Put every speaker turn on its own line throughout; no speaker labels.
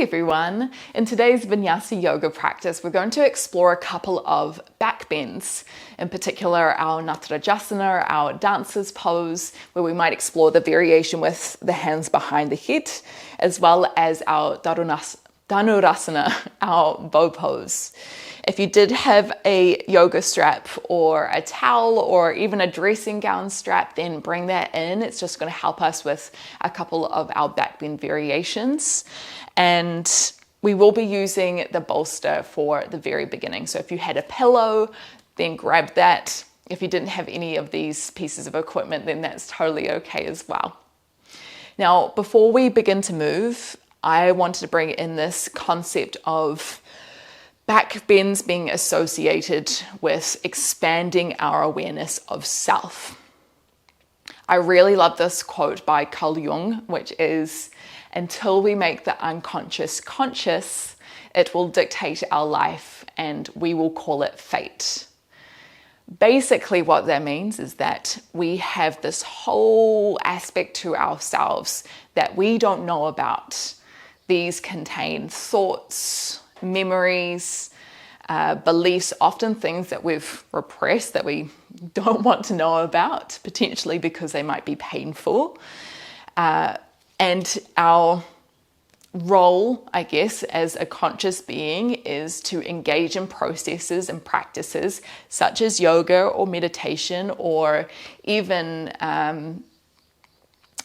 everyone. In today's Vinyasa yoga practice, we're going to explore a couple of back bends, in particular our Natarajasana, our dancer's pose, where we might explore the variation with the hands behind the head, as well as our Dhanurasana, our bow pose. If you did have a yoga strap or a towel or even a dressing gown strap, then bring that in. It's just going to help us with a couple of our back bend variations. And we will be using the bolster for the very beginning. So if you had a pillow, then grab that. If you didn't have any of these pieces of equipment, then that's totally okay as well. Now, before we begin to move, I wanted to bring in this concept of back bends being associated with expanding our awareness of self. I really love this quote by Carl Jung, which is, "Until we make the unconscious conscious, it will dictate our life and we will call it fate." Basically what that means is that we have this whole aspect to ourselves that we don't know about. These contain thoughts, memories, beliefs, often things that we've repressed that we don't want to know about, potentially because they might be painful. And our role, I guess, as a conscious being is to engage in processes and practices such as yoga or meditation or even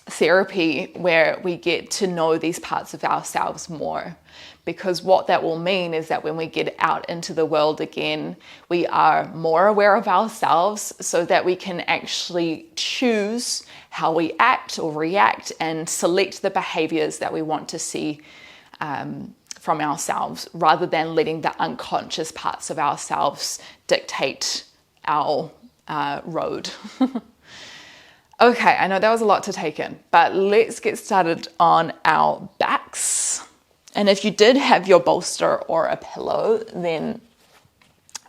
therapy, where we get to know these parts of ourselves more. Because what that will mean is that when we get out into the world again, we are more aware of ourselves so that we can actually choose how we act or react and select the behaviors that we want to see from ourselves, rather than letting the unconscious parts of ourselves dictate our road. Okay, I know that was a lot to take in, but let's get started on our backs. And if you did have your bolster or a pillow, then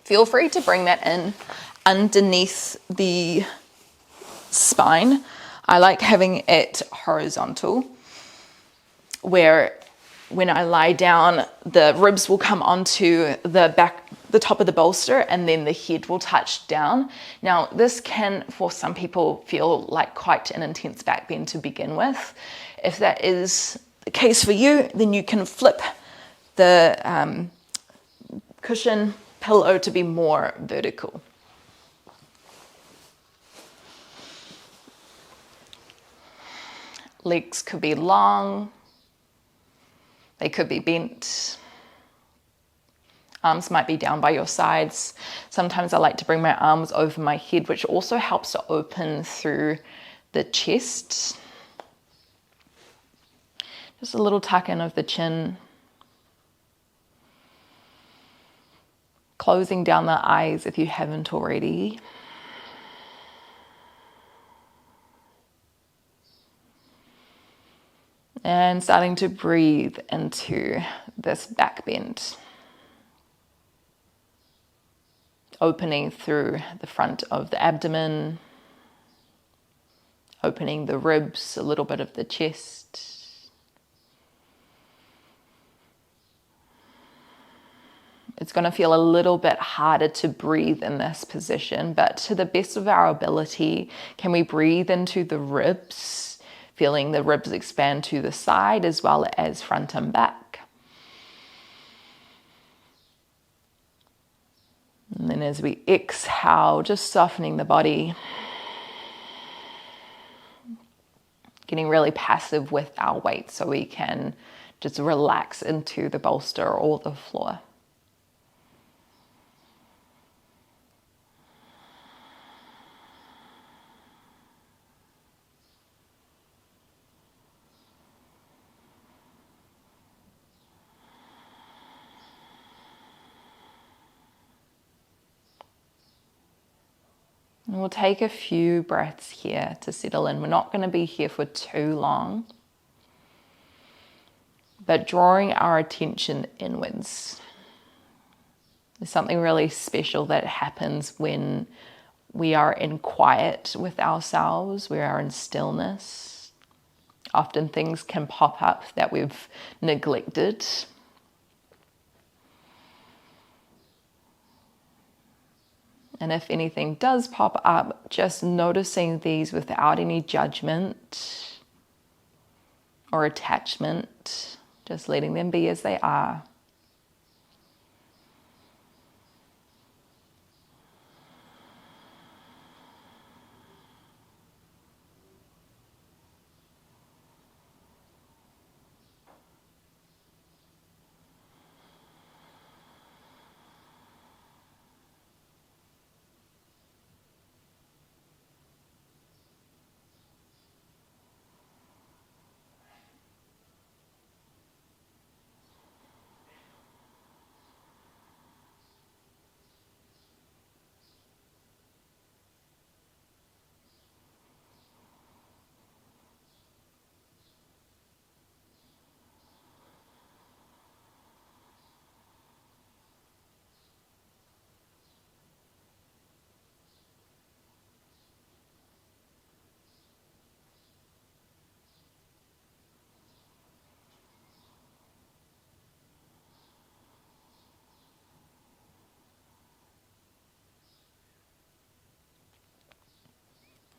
feel free to bring that in underneath the spine. I like having it horizontal, where when I lie down, the ribs will come onto the top of the bolster, and then the head will touch down. Now, this can, for some people, feel like quite an intense back bend to begin with. If that is the case for you, then you can flip the cushion pillow to be more vertical. Legs could be long, they could be bent. Arms might be down by your sides. Sometimes I like to bring my arms over my head, which also helps to open through the chest. Just a little tuck in of the chin. Closing down the eyes if you haven't already. And starting to breathe into this back bend. Opening through the front of the abdomen, opening the ribs, a little bit of the chest. It's going to feel a little bit harder to breathe in this position, but to the best of our ability, can we breathe into the ribs, feeling the ribs expand to the side as well as front and back. And then as we exhale, just softening the body, getting really passive with our weight so we can just relax into the bolster or the floor. And we'll take a few breaths here to settle in. We're not going to be here for too long, but drawing our attention inwards. There's something really special that happens when we are in quiet with ourselves, we are in stillness. Often things can pop up that we've neglected. And if anything does pop up, just noticing these without any judgment or attachment, just letting them be as they are.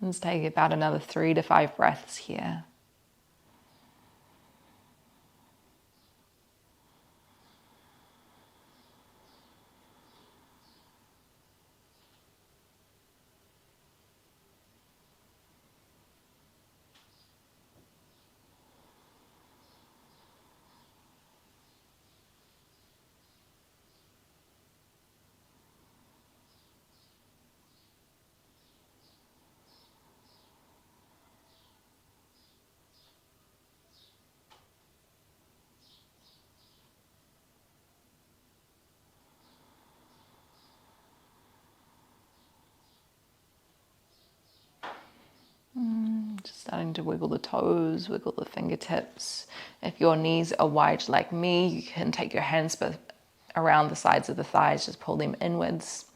Let's take about another 3 to 5 breaths here. Just starting to wiggle the toes, wiggle the fingertips. If your knees are wide like me, you can take your hands around the sides of the thighs, just pull them inwards.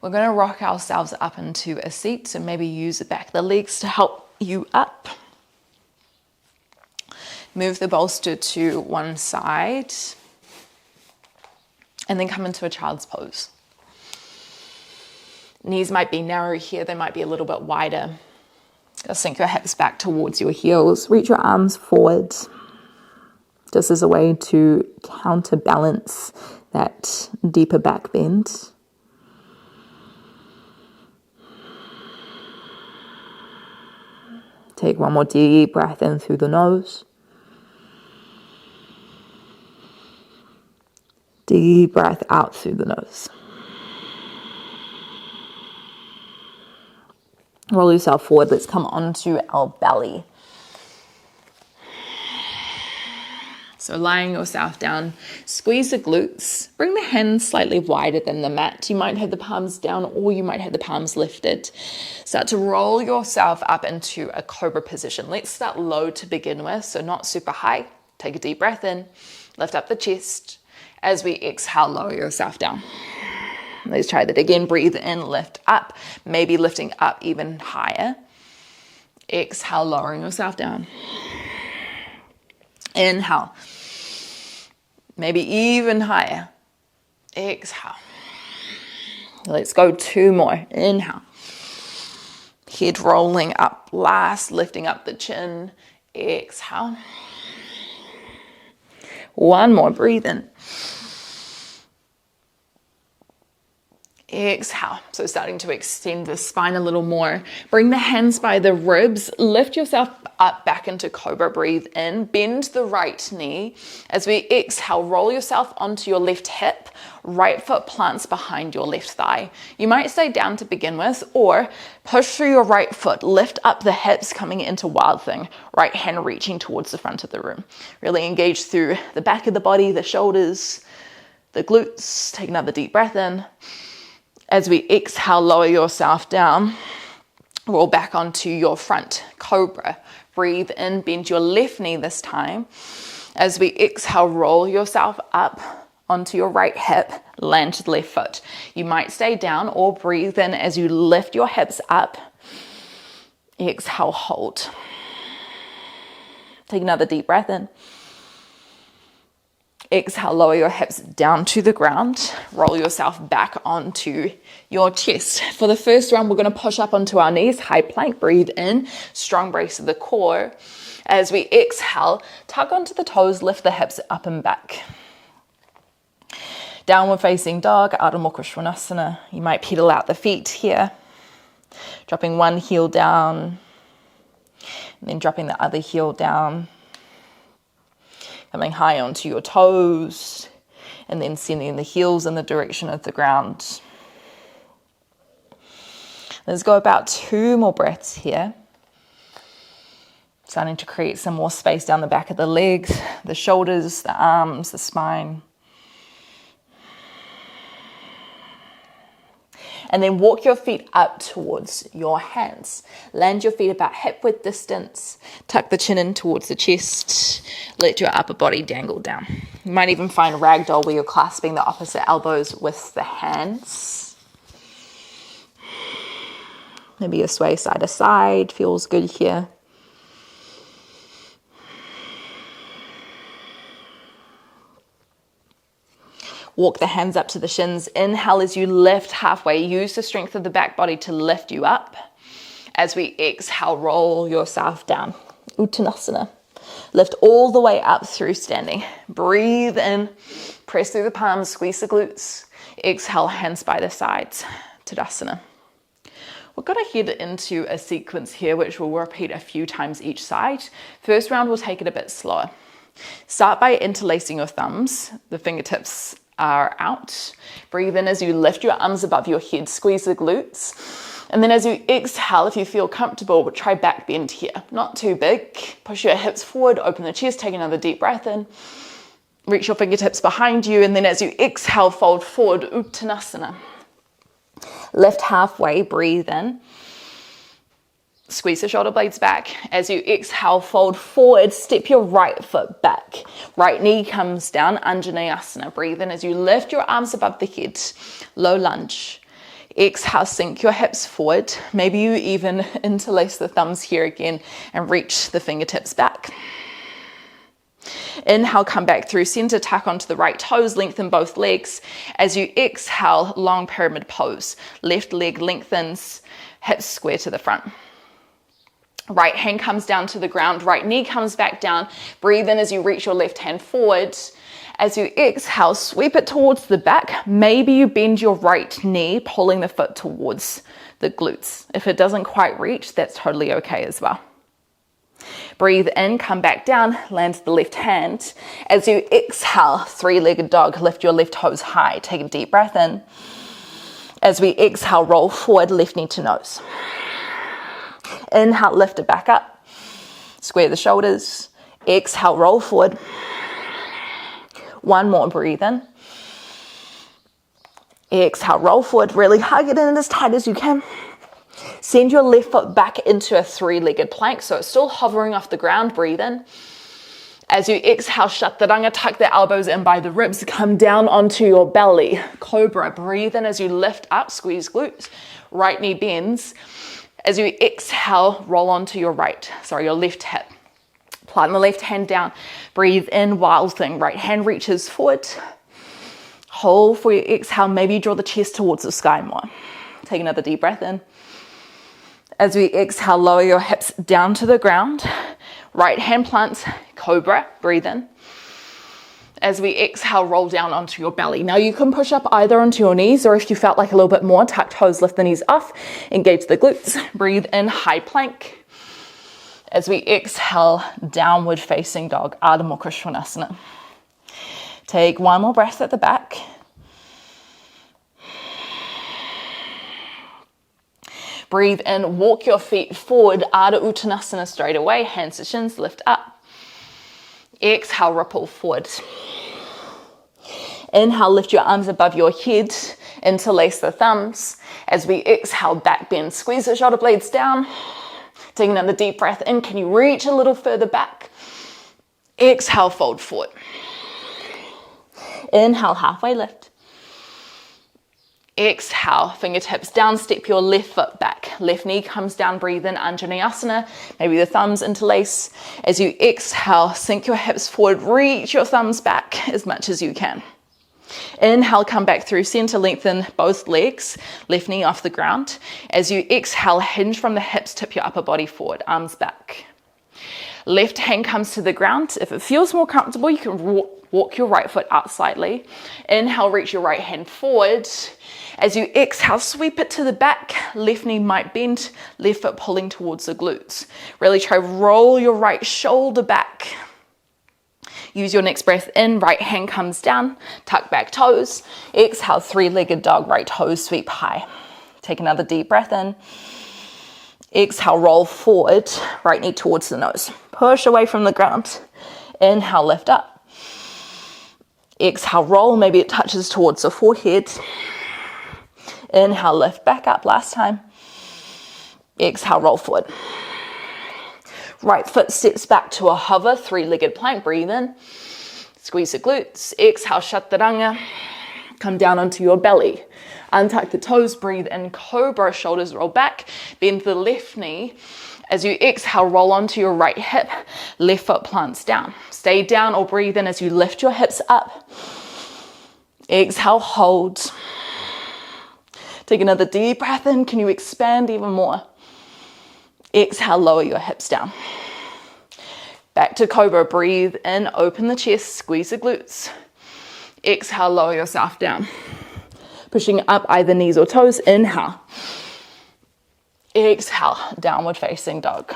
We're going to rock ourselves up into a seat, so maybe use the back of the legs to help you up. Move the bolster to one side, and then come into a child's pose. Knees might be narrow here, they might be a little bit wider. Just sink your hips back towards your heels, reach your arms forward. Just as a way to counterbalance that deeper back bend. Take one more deep breath in through the nose. Deep breath out through the nose. Roll yourself forward. Let's come onto our belly. So lying yourself down, squeeze the glutes, bring the hands slightly wider than the mat. You might have the palms down or you might have the palms lifted. Start to roll yourself up into a cobra position. Let's start low to begin with, so not super high. Take a deep breath in, lift up the chest. As we exhale, lower yourself down. Let's try that again. Breathe in, lift up, maybe lifting up even higher. Exhale, lowering yourself down. Inhale, maybe even higher. Exhale. Let's go 2 more. Inhale. Head rolling up last, lifting up the chin. Exhale. 1 more. Breathe in. Exhale. So starting to extend the spine a little more. Bring the hands by the ribs. Lift yourself up back into cobra. Breathe in. Bend the right knee. As we exhale, roll yourself onto your left hip. Right foot plants behind your left thigh. You might stay down to begin with, or push through your right foot. Lift up the hips, coming into wild thing. Right hand reaching towards the front of the room. Really engage through the back of the body, the shoulders, the glutes. Take another deep breath in. As we exhale, lower yourself down. Roll back onto your front cobra. Breathe in, bend your left knee this time. As we exhale, roll yourself up onto your right hip, land to the left foot. You might stay down or breathe in as you lift your hips up. Exhale, hold. Take another deep breath in. Exhale, lower your hips down to the ground. Roll yourself back onto your chest. For the first round, we're going to push up onto our knees, high plank. Breathe in, strong brace of the core. As we exhale, tug onto the toes, lift the hips up and back. Downward facing dog, Ardha Mukha Svanasana. You might pedal out the feet here. Dropping one heel down, and then dropping the other heel down. Coming high onto your toes, and then sending the heels in the direction of the ground. Let's go about 2 more breaths here. Starting to create some more space down the back of the legs, the shoulders, the arms, the spine. And then walk your feet up towards your hands. Land your feet about hip width distance. Tuck the chin in towards the chest. Let your upper body dangle down. You might even find ragdoll where you're clasping the opposite elbows with the hands. Maybe a sway side to side feels good here. Walk the hands up to the shins. Inhale as you lift halfway. Use the strength of the back body to lift you up. As we exhale, roll yourself down. Uttanasana. Lift all the way up through standing. Breathe in. Press through the palms. Squeeze the glutes. Exhale, hands by the sides. Tadasana. We're going to head into a sequence here which we'll repeat a few times each side. First round, we'll take it a bit slower. Start by interlacing your thumbs. The fingertips are out. Breathe in as you lift your arms above your head, squeeze the glutes. And then as you exhale, if you feel comfortable, try back bend here. Not too big. Push your hips forward, open the chest, take another deep breath in. Reach your fingertips behind you, and then as you exhale, fold forward, Uttanasana. Lift halfway, breathe in. Squeeze the shoulder blades back. As you exhale, fold forward, step your right foot back. Right knee comes down, Anjaneyasana. Breathe in as you lift your arms above the head. Low lunge. Exhale, sink your hips forward. Maybe you even interlace the thumbs here again and reach the fingertips back. Inhale, come back through center, tuck onto the right toes, lengthen both legs. As you exhale, long pyramid pose. Left leg lengthens, hips square to the front. Right hand comes down to the ground, right knee comes back down. Breathe in as you reach your left hand forward. As you exhale, sweep it towards the back. Maybe you bend your right knee, pulling the foot towards the glutes. If it doesn't quite reach, that's totally okay as well. Breathe in, come back down, land the left hand. As you exhale, 3-legged dog, lift your left toes high. Take a deep breath in. As we exhale, roll forward, left knee to nose. Inhale, lift it back up. Square the shoulders. Exhale, roll forward. One more, breathe in. Exhale, roll forward. Really hug it in as tight as you can. Send your left foot back into a 3-legged plank, so it's still hovering off the ground. Breathe in. As you exhale, Chaturanga, tuck the elbows in by the ribs. Come down onto your belly. Cobra, breathe in as you lift up, squeeze glutes. Right knee bends. As you exhale, roll onto your left hip. Plant the left hand down. Breathe in, wild thing. Right hand reaches forward. Hold for your exhale. Maybe draw the chest towards the sky more. Take another deep breath in. As we exhale, lower your hips down to the ground. Right hand plants, cobra, breathe in. As we exhale, roll down onto your belly. Now you can push up either onto your knees, or if you felt like a little bit more, tuck toes, lift the knees off, engage the glutes. Breathe in, high plank. As we exhale, downward facing dog, Ardha Mukha Svanasana. Take one more breath at the back. Breathe in, walk your feet forward, Ardha Uttanasana straight away, hands to shins, lift up. Exhale, ripple forward. Inhale, lift your arms above your head, interlace the thumbs. As we exhale, back bend, squeeze the shoulder blades down. Take another deep breath in. Can you reach a little further back? Exhale, fold forward. Inhale, halfway lift. Exhale, fingertips down, step your left foot back. Left knee comes down, breathe in, Dhanurasana. Maybe the thumbs interlace. As you exhale, sink your hips forward, reach your thumbs back as much as you can. Inhale, come back through center, lengthen both legs, left knee off the ground. As you exhale, hinge from the hips, tip your upper body forward, arms back. Left hand comes to the ground. If it feels more comfortable, you can walk your right foot out slightly. Inhale, reach your right hand forward. As you exhale, sweep it to the back. Left knee might bend, left foot pulling towards the glutes. Really try roll your right shoulder back. Use your next breath in, right hand comes down, tuck back toes. Exhale, three-legged dog, right toes sweep high. Take another deep breath in. Exhale, roll forward, right knee towards the nose. Push away from the ground. Inhale, lift up. Exhale, roll, maybe it touches towards the forehead. Inhale, lift back up, last time. Exhale, roll forward. Right foot steps back to a hover, three-legged plank, breathe in. Squeeze the glutes. Exhale, chaturanga. Come down onto your belly. Untuck the toes, breathe in, cobra, shoulders roll back. Bend the left knee. As you exhale, roll onto your right hip. Left foot plants down. Stay down or breathe in as you lift your hips up. Exhale, hold. Take another deep breath in. Can you expand even more? Exhale, lower your hips down. Back to cobra, breathe in, open the chest, squeeze the glutes. Exhale, lower yourself down. Pushing up either knees or toes, inhale. Exhale, downward facing dog.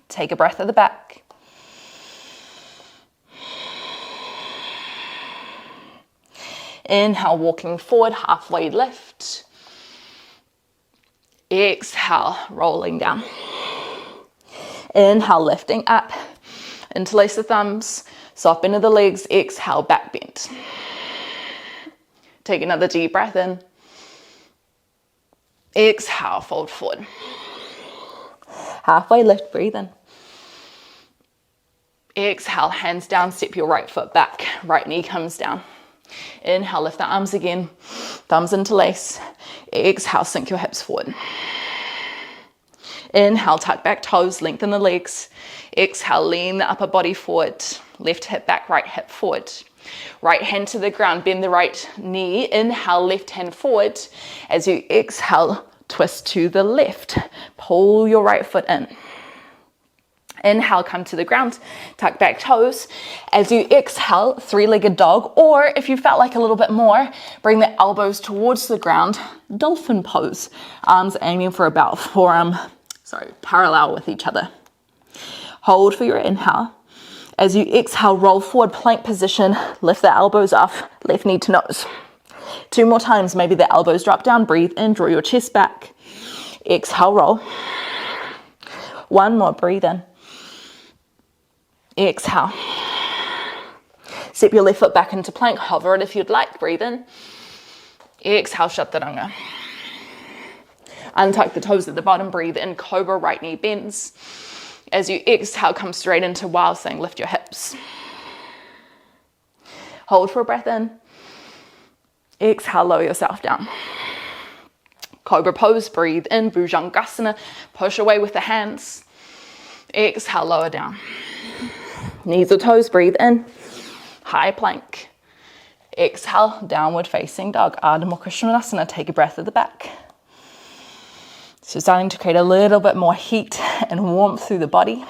Take a breath at the back. Inhale, walking forward, halfway lift. Exhale, rolling down. Inhale, lifting up. Interlace the thumbs, soft bend of the legs. Exhale, back bend. Take another deep breath in. Exhale, fold forward. Halfway lift, breathe in. Exhale, hands down, step your right foot back. Right knee comes down. Inhale, lift the arms again. Thumbs interlace. Exhale, sink your hips forward. Inhale, tuck back toes, lengthen the legs. Exhale, lean the upper body forward. Left hip back, right hip forward. Right hand to the ground, bend the right knee. Inhale, left hand forward. As you exhale, twist to the left. Pull your right foot in. Inhale, come to the ground, tuck back toes. As you exhale, three-legged dog, or if you felt like a little bit more, bring the elbows towards the ground, dolphin pose. Arms aiming for about parallel with each other. Hold for your inhale. As you exhale, roll forward, plank position, lift the elbows off, left knee to nose. 2 more times, maybe the elbows drop down, breathe in, draw your chest back. Exhale, roll. 1 more, breathe in. Exhale. Step your left foot back into plank, hover it if you'd like, breathe in. Exhale, chaturanga. Untuck the toes at the bottom, breathe in, cobra, right knee bends. As you exhale, come straight into wild thing, lift your hips. Hold for a breath in. Exhale, lower yourself down. Cobra pose, breathe in, Bhujangasana, push away with the hands. Exhale, lower down. Knees or toes, breathe in. High plank. Exhale, downward facing dog. Ardha Mukha Svanasana, take a breath at the back. So starting to create a little bit more heat and warmth through the body.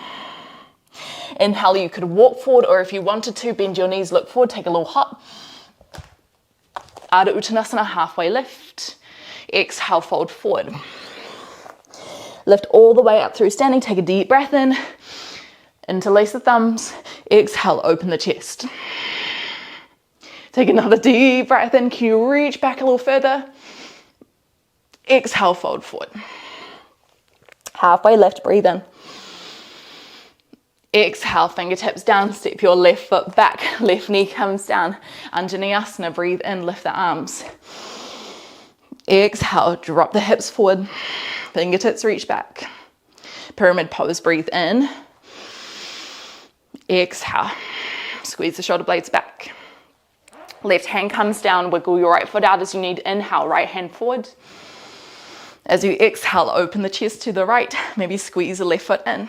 Inhale, you could walk forward, or if you wanted to, bend your knees, look forward, take a little hop. Ardha Uttanasana, halfway lift. Exhale, fold forward. Lift all the way up through standing, take a deep breath in. Interlace the thumbs. Exhale, open the chest. Take another deep breath in. Can you reach back a little further? Exhale, fold forward. Halfway lift, breathe in. Exhale, fingertips down, step your left foot back, left knee comes down. Dhanurasana, breathe in, lift the arms. Exhale, drop the hips forward, fingertips reach back. Pyramid pose, breathe in. Exhale, squeeze the shoulder blades back. Left hand comes down, wiggle your right foot out as you need. Inhale, right hand forward. As you exhale, open the chest to the right. Maybe squeeze the left foot in.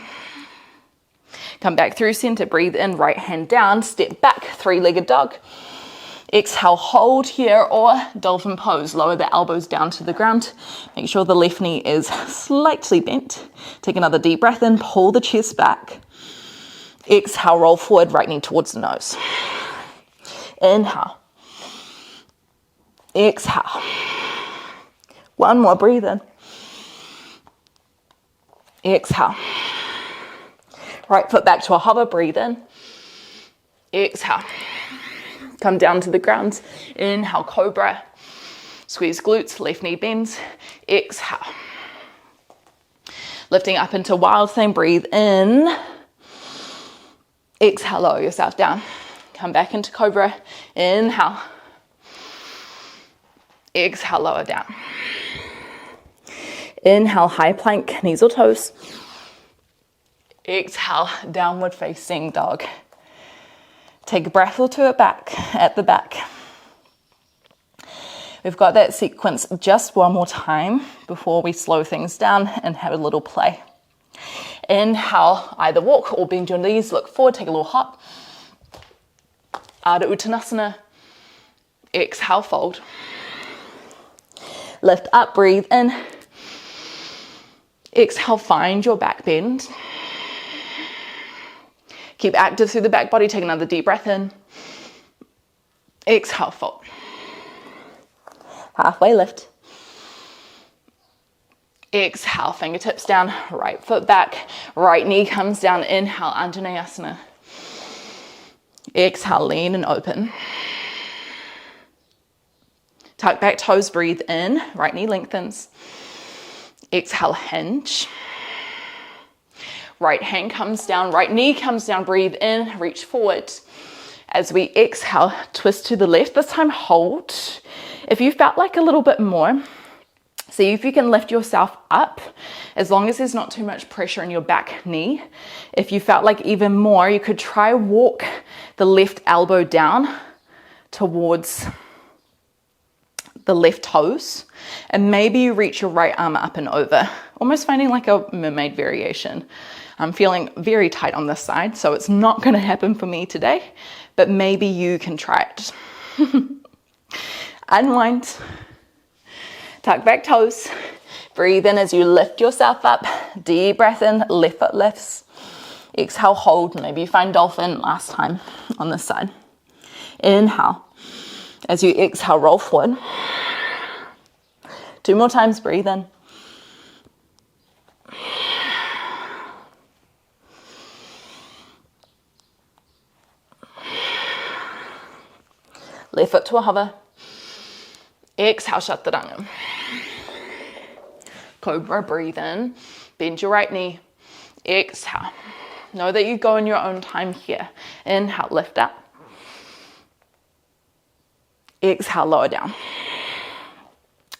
Come back through center, breathe in, right hand down, step back, three-legged dog. Exhale, hold here, or dolphin pose. Lower the elbows down to the ground. Make sure the left knee is slightly bent. Take another deep breath in, pull the chest back. Exhale, roll forward, right knee towards the nose. Inhale. Exhale. One more, breathe in. Exhale. Right foot back to a hover, breathe in. Exhale. Come down to the ground. Inhale, cobra. Squeeze glutes, left knee bends. Exhale. Lifting up into wild thing, breathe in. Exhale, lower yourself down. Come back into cobra. Inhale. Exhale, lower down. Inhale, high plank, knees or toes. Exhale, downward facing dog. Take a breath or two at the back. We've got that sequence just one more time before we slow things down and have a little play. Inhale, either walk or bend your knees, look forward, take a little hop. Ardha Uttanasana. Exhale, fold. Lift up, breathe in. Exhale, find your back bend. Keep active through the back body. Take another deep breath in. Exhale, fold. Halfway lift. Exhale, fingertips down, right foot back, right knee comes down. Inhale, Dhanurasana. Exhale, lean and open. Tuck back toes, breathe in, right knee lengthens. Exhale, hinge. Right hand comes down, right knee comes down, breathe in, reach forward. As we exhale, twist to the left, this time hold. If you felt like a little bit more, see if you can lift yourself up, as long as there's not too much pressure in your back knee. If you felt like even more, you could try walk the left elbow down towards the left toes, and maybe you reach your right arm up and over, almost finding like a mermaid variation. I'm feeling very tight on this side, so it's not going to happen for me today, but maybe you can try it. Unwind. Tuck back toes. Breathe in as you lift yourself up. Deep breath in, left foot lifts. Exhale, hold. Maybe you find dolphin last time on this side. Inhale. As you exhale, roll forward. 2 more times, breathe in. Left foot to a hover. Exhale, Chaturanga. Cobra, breathe in. Bend your right knee. Exhale. Know that you go in your own time here. Inhale, lift up. Exhale, lower down.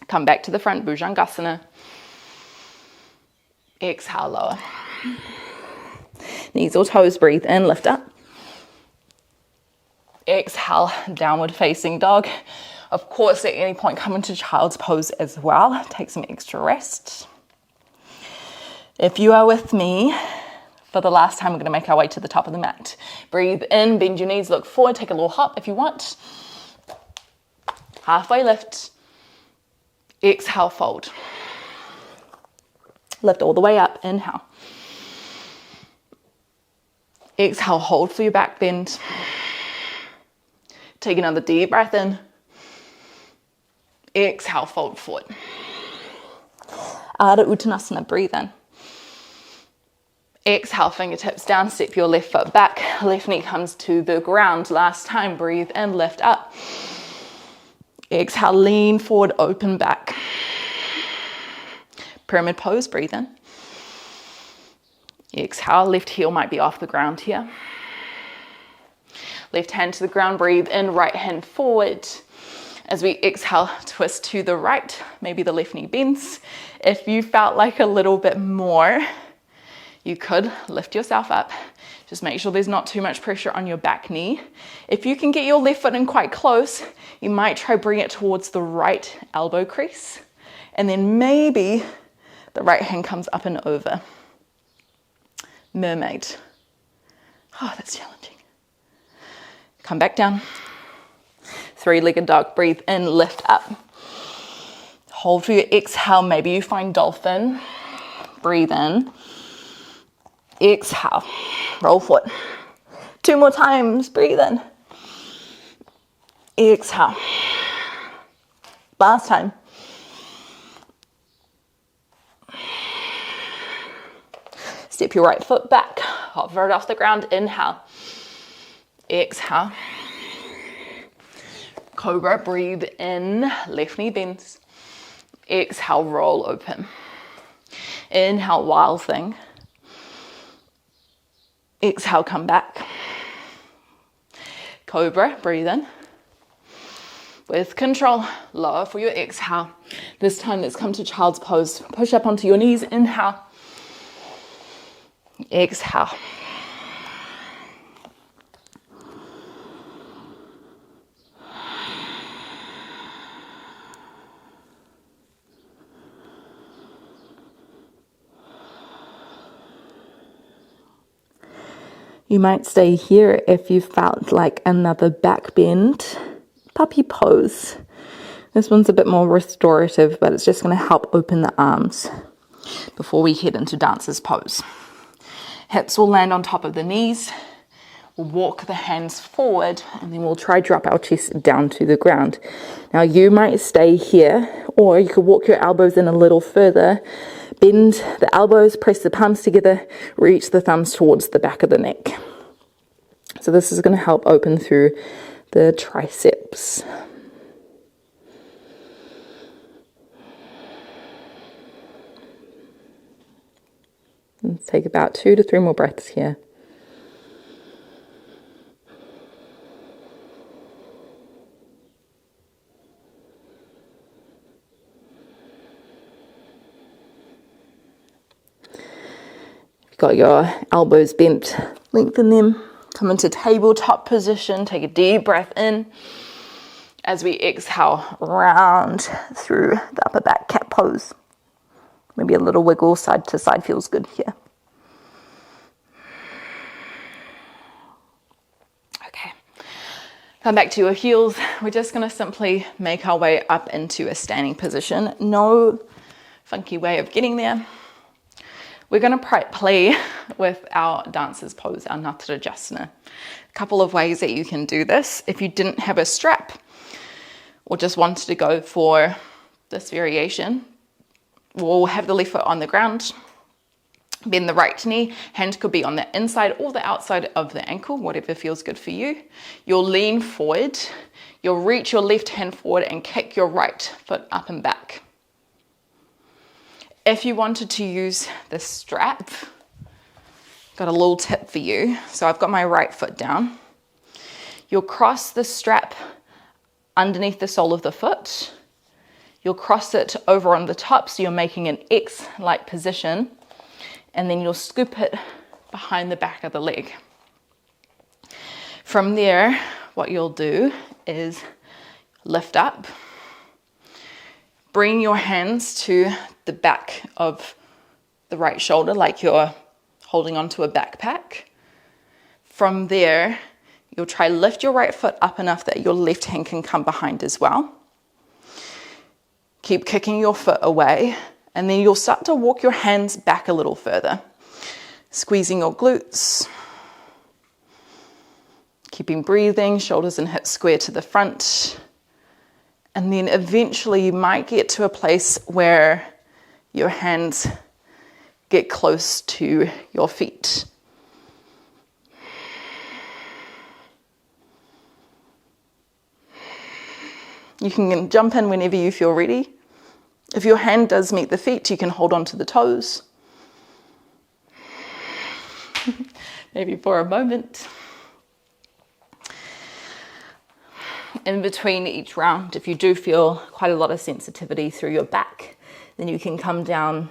Come back to the front, Bhujangasana. Exhale, lower. Knees or toes, breathe in, lift up. Exhale, downward facing dog. Of course, at any point, come into child's pose as well. Take some extra rest. If you are with me, for the last time, we're going to make our way to the top of the mat. Breathe in, bend your knees, look forward, take a little hop if you want. Halfway lift. Exhale, fold. Lift all the way up, inhale. Exhale, hold for your back bend. Take another deep breath in. Exhale, fold forward. Ardha Uttanasana, breathe in. Exhale, fingertips down, step your left foot back. Left knee comes to the ground. Last time, breathe in, lift up. Exhale, lean forward, open back. Pyramid pose, breathe in. Exhale, left heel might be off the ground here. Left hand to the ground, breathe in, right hand forward. As we exhale, twist to the right, maybe the left knee bends. If you felt like a little bit more, you could lift yourself up, Just make sure there's not too much pressure on your back knee. If you can get your left foot in quite close, you might try bring it towards the right elbow crease, and then maybe the right hand comes up and over. Mermaid. Oh, that's challenging. Come back down. Three-legged dog. Breathe in, lift up. Hold for your exhale. Maybe you find dolphin. Breathe in. Exhale. Roll forward. 2 more times. Breathe in. Exhale. Last time. Step your right foot back. Hover it off the ground. Inhale. Exhale. Cobra. Breathe in. Left knee bends. Exhale. Roll open. Inhale. Wild thing. Exhale. Come back. Cobra. Breathe in. With control. Lower for your exhale. This time let's come to child's pose. Push up onto your knees. Inhale. Exhale. You might stay here if you felt like another back bend. Puppy pose. This one's a bit more restorative, but it's just going to help open the arms before we head into dancer's pose. Hips will land on top of the knees. We'll walk the hands forward, and then we'll try drop our chest down to the ground. Now you might stay here, or you could walk your elbows in a little further. Bend the elbows, press the palms together, reach the thumbs towards the back of the neck. So this is going to help open through the triceps. Let's take about 2 to 3 more breaths here. Got your elbows bent, lengthen them, come into tabletop position, take a deep breath in. As we exhale, round through the upper back cat pose. Maybe a little wiggle side to side feels good here. Okay, come back to your heels. We're just going to simply make our way up into a standing position. No funky way of getting there. We're going to play with our dancer's pose, our Natarajasana. A couple of ways that you can do this. If you didn't have a strap or just wanted to go for this variation, we'll have the left foot on the ground, bend the right knee, hand could be on the inside or the outside of the ankle, whatever feels good for you. You'll lean forward, you'll reach your left hand forward and kick your right foot up and back. If you wanted to use the strap, got a little tip for you. So I've got my right foot down. You'll cross the strap underneath the sole of the foot. You'll cross it over on the top, so you're making an X-like position, and then you'll scoop it behind the back of the leg. From there, what you'll do is lift up, bring your hands to the back of the right shoulder like you're holding onto a backpack. From there, you'll try lift your right foot up enough that your left hand can come behind as well. Keep kicking your foot away, and then you'll start to walk your hands back a little further, squeezing your glutes, keeping breathing, shoulders and hips square to the front. And then eventually you might get to a place where your hands get close to your feet. You can jump in whenever you feel ready. If your hand does meet the feet, you can hold on to the toes. Maybe for a moment. In between each round, if you do feel quite a lot of sensitivity through your back, then you can come down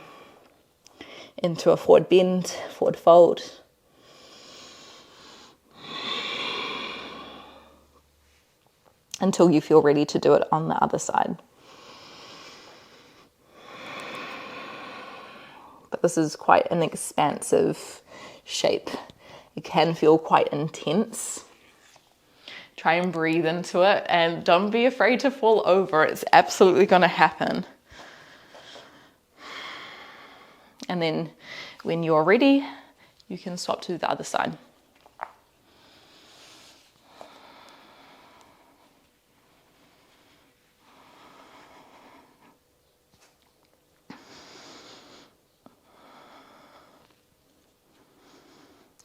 into a forward bend, forward fold. until you feel ready to do it on the other side. But this is quite an expansive shape. It can feel quite intense. Try and breathe into it and don't be afraid to fall over. It's absolutely going to happen. And then when you're ready, you can swap to the other side.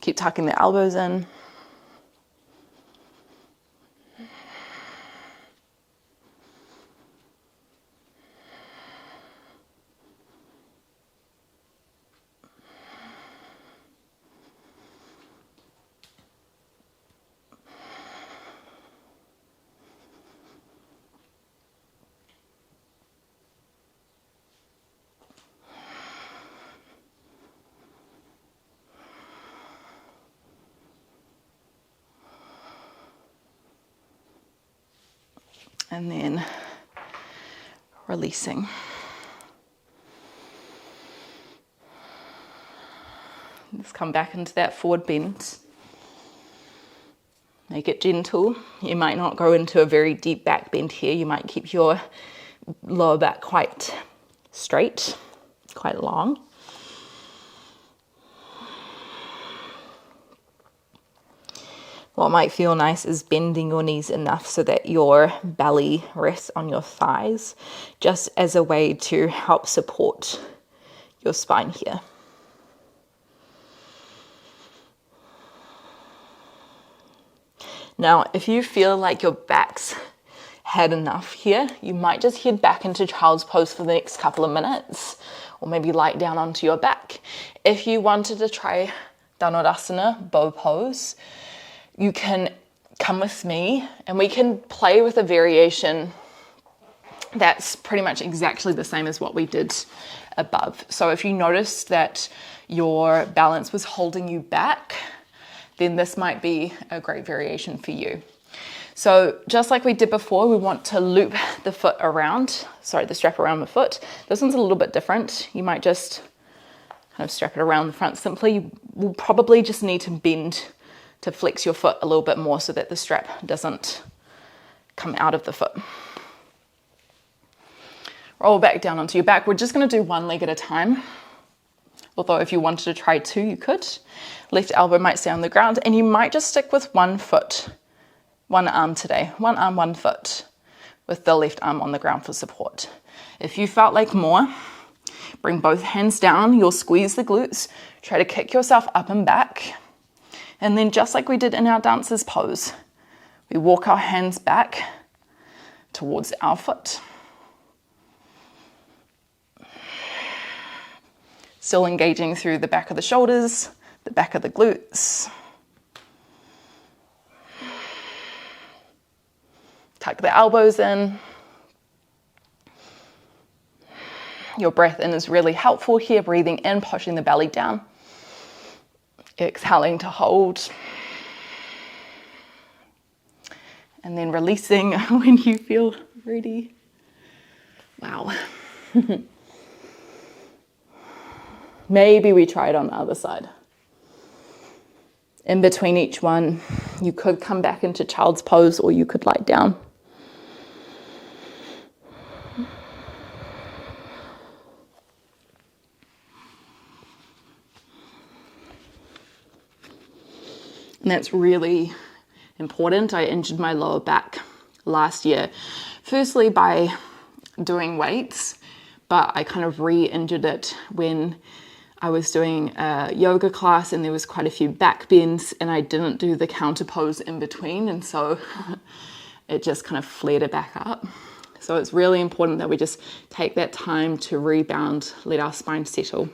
Keep tucking the elbows in. And then releasing. Just come back into that forward bend. Make it gentle. You might not go into a very deep back bend here. You might keep your lower back quite straight, quite long. What might feel nice is bending your knees enough so that your belly rests on your thighs, just as a way to help support your spine here. Now, if you feel like your back's had enough here, you might just head back into child's pose for the next couple of minutes, or maybe lie down onto your back. If you wanted to try Dhanurasana, bow pose, you can come with me and we can play with a variation that's pretty much exactly the same as what we did above. So if you noticed that your balance was holding you back, then this might be a great variation for you. So just like we did before, we want to loop the foot around, the strap around the foot. This one's a little bit different. You might just kind of strap it around the front simply. You will probably just need to bend to flex your foot a little bit more so that the strap doesn't come out of the foot. Roll back down onto your back. We're just going to do one leg at a time. Although if you wanted to try two, you could. Left elbow might stay on the ground, and you might just stick with one foot, one arm today. One arm, one foot, with the left arm on the ground for support. If you felt like more, bring both hands down. You'll squeeze the glutes. Try to kick yourself up and back. And then just like we did in our dancer's pose, we walk our hands back towards our foot. Still engaging through the back of the shoulders, the back of the glutes. Tuck the elbows in. Your breath in is really helpful here, breathing in, pushing the belly down. Exhaling to hold. And then releasing when you feel ready. Wow. Maybe we try it on the other side. In between each one, you could come back into child's pose or you could lie down. And that's really important. I injured my lower back last year. Firstly, by doing weights, but I kind of re-injured it when I was doing a yoga class and there was quite a few back bends and I didn't do the counter pose in between. And so it just kind of flared it back up. So it's really important that we just take that time to rebound, let our spine settle.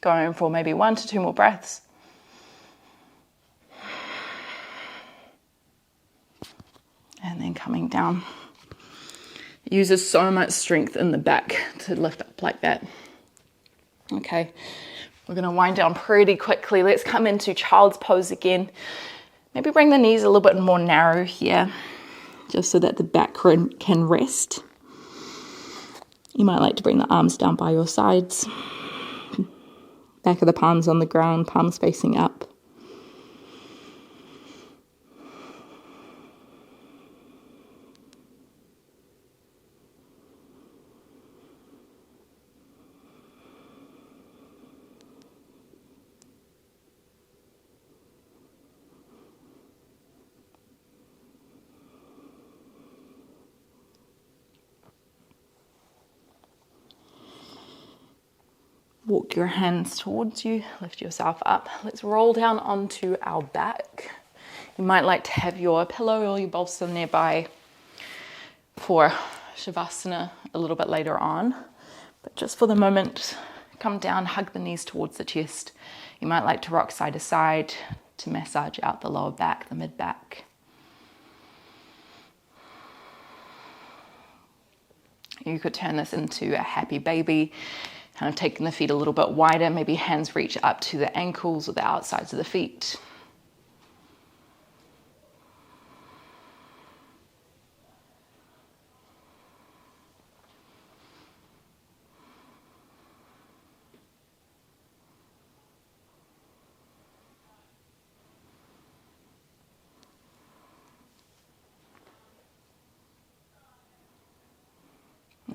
Going for maybe 1 to 2 more breaths. And then coming down. It uses so much strength in the back to lift up like that. Okay, we're going to wind down pretty quickly. Let's come into child's pose again. Maybe bring the knees a little bit more narrow here, just so that the back can rest. You might like to bring the arms down by your sides. Back of the palms on the ground, palms facing up. Walk your hands towards you, lift yourself up. Let's roll down onto our back. You might like to have your pillow or your bolster nearby for Shavasana a little bit later on. But just for the moment, come down, hug the knees towards the chest. You might like to rock side to side to massage out the lower back, the mid back. You could turn this into a happy baby, kind of taking the feet a little bit wider, maybe hands reach up to the ankles or the outsides of the feet.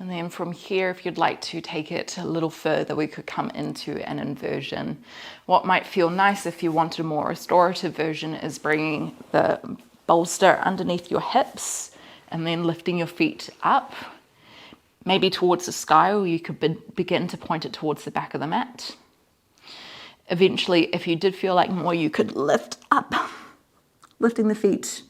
And then from here, if you'd like to take it a little further, we could come into an inversion. What might feel nice if you wanted a more restorative version is bringing the bolster underneath your hips and then lifting your feet up, maybe towards the sky, or you could begin to point it towards the back of the mat. Eventually, if you did feel like more, you could lift up, lifting the feet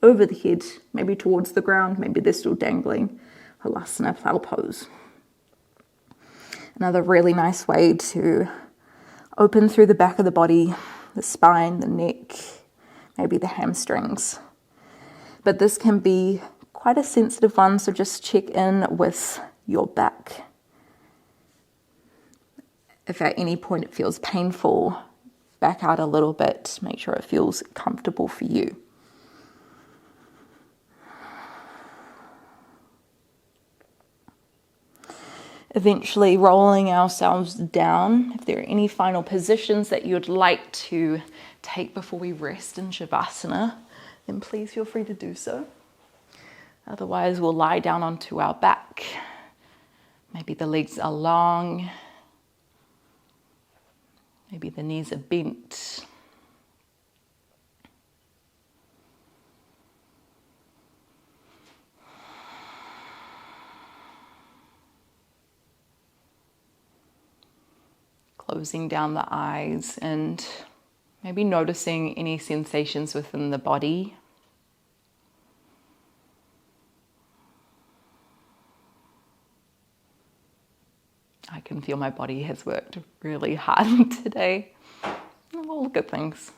over the head, maybe towards the ground, maybe they're still dangling. Halasana, plow pose. Another really nice way to open through the back of the body, the spine, the neck, maybe the hamstrings. But this can be quite a sensitive one, so just check in with your back. If at any point it feels painful, back out a little bit, make sure it feels comfortable for you. Eventually rolling ourselves down. If there are any final positions that you'd like to take before we rest in Shavasana, then please feel free to do so. Otherwise, we'll lie down onto our back. Maybe the legs are long. Maybe the knees are bent. Closing down the eyes and maybe noticing any sensations within the body. I can feel my body has worked really hard today. All good things.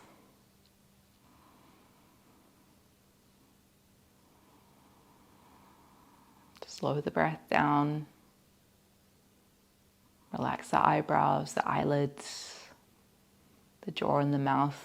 Just lower the breath down. Relax the eyebrows, the eyelids, the jaw and the mouth.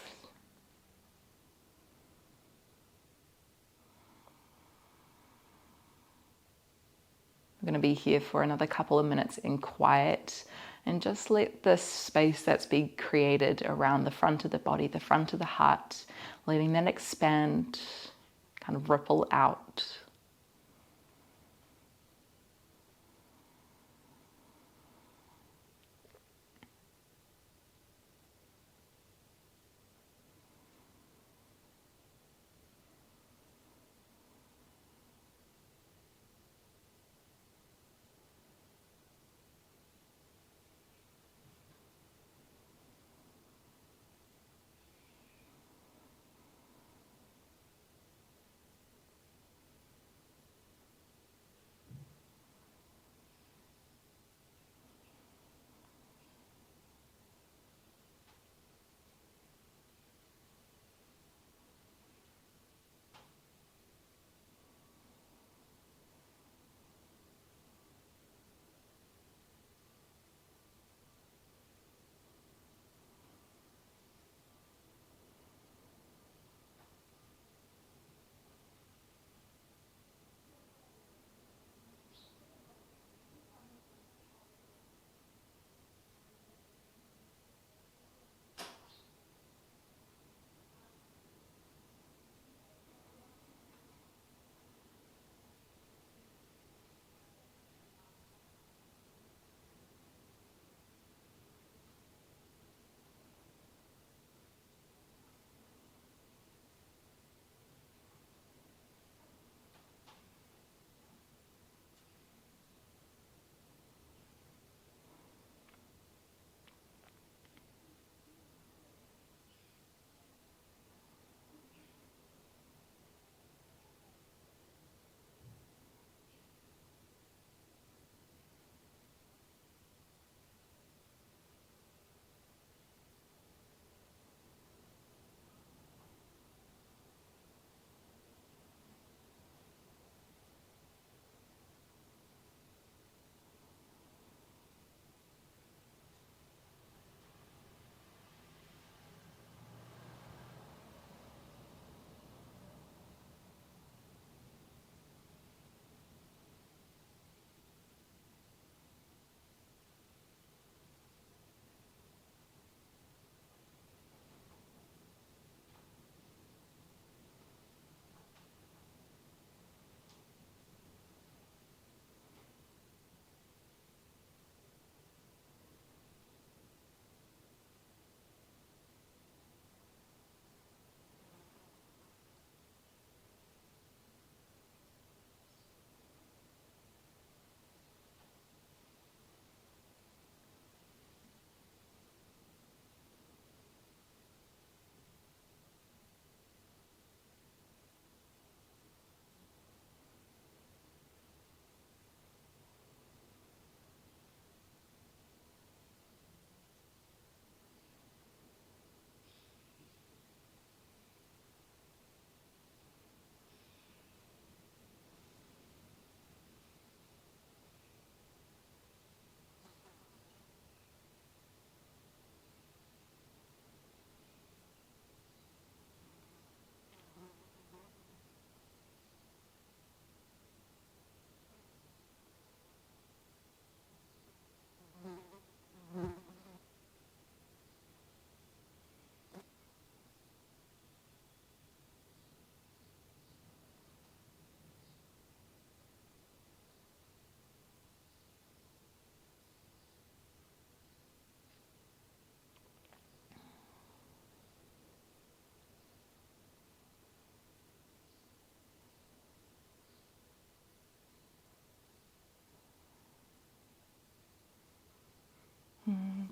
I'm going to be here for another couple of minutes in quiet and just let this space that's been created around the front of the body, the front of the heart, letting that expand, kind of ripple out.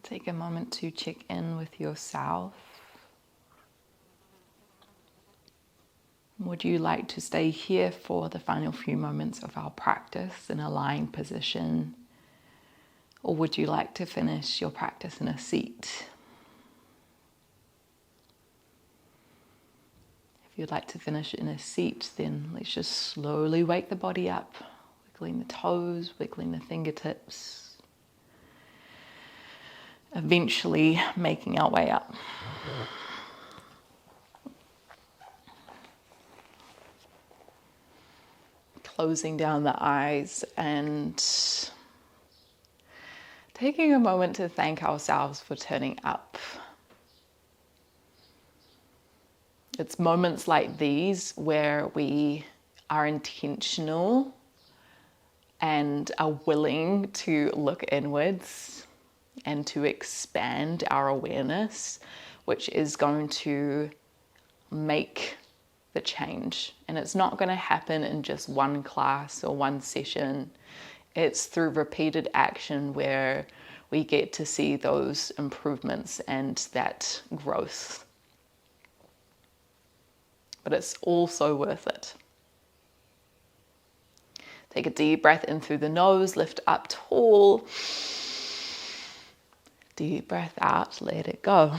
Take a moment to check in with yourself. Would you like to stay here for the final few moments of our practice in a lying position? Or would you like to finish your practice in a seat? If you'd like to finish in a seat, then let's just slowly wake the body up, wiggling the toes, wiggling the fingertips, eventually making our way up. Closing down the eyes and taking a moment to thank ourselves for turning up. It's moments like these where we are intentional and are willing to look inwards and to expand our awareness, which is going to make the change. And it's not going to happen in just one class or one session. It's through repeated action where we get to see those improvements and that growth. But it's also worth it. Take a deep breath in through the nose, lift up tall. Deep breath out, let it go.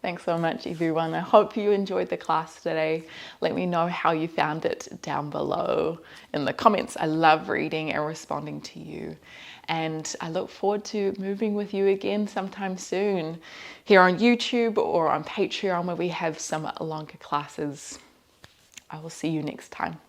Thanks so much, everyone. I hope you enjoyed the class today. Let me know how you found it down below in the comments. I love reading and responding to you. And I look forward to moving with you again sometime soon here on YouTube or on Patreon, where we have some longer classes. I will see you next time.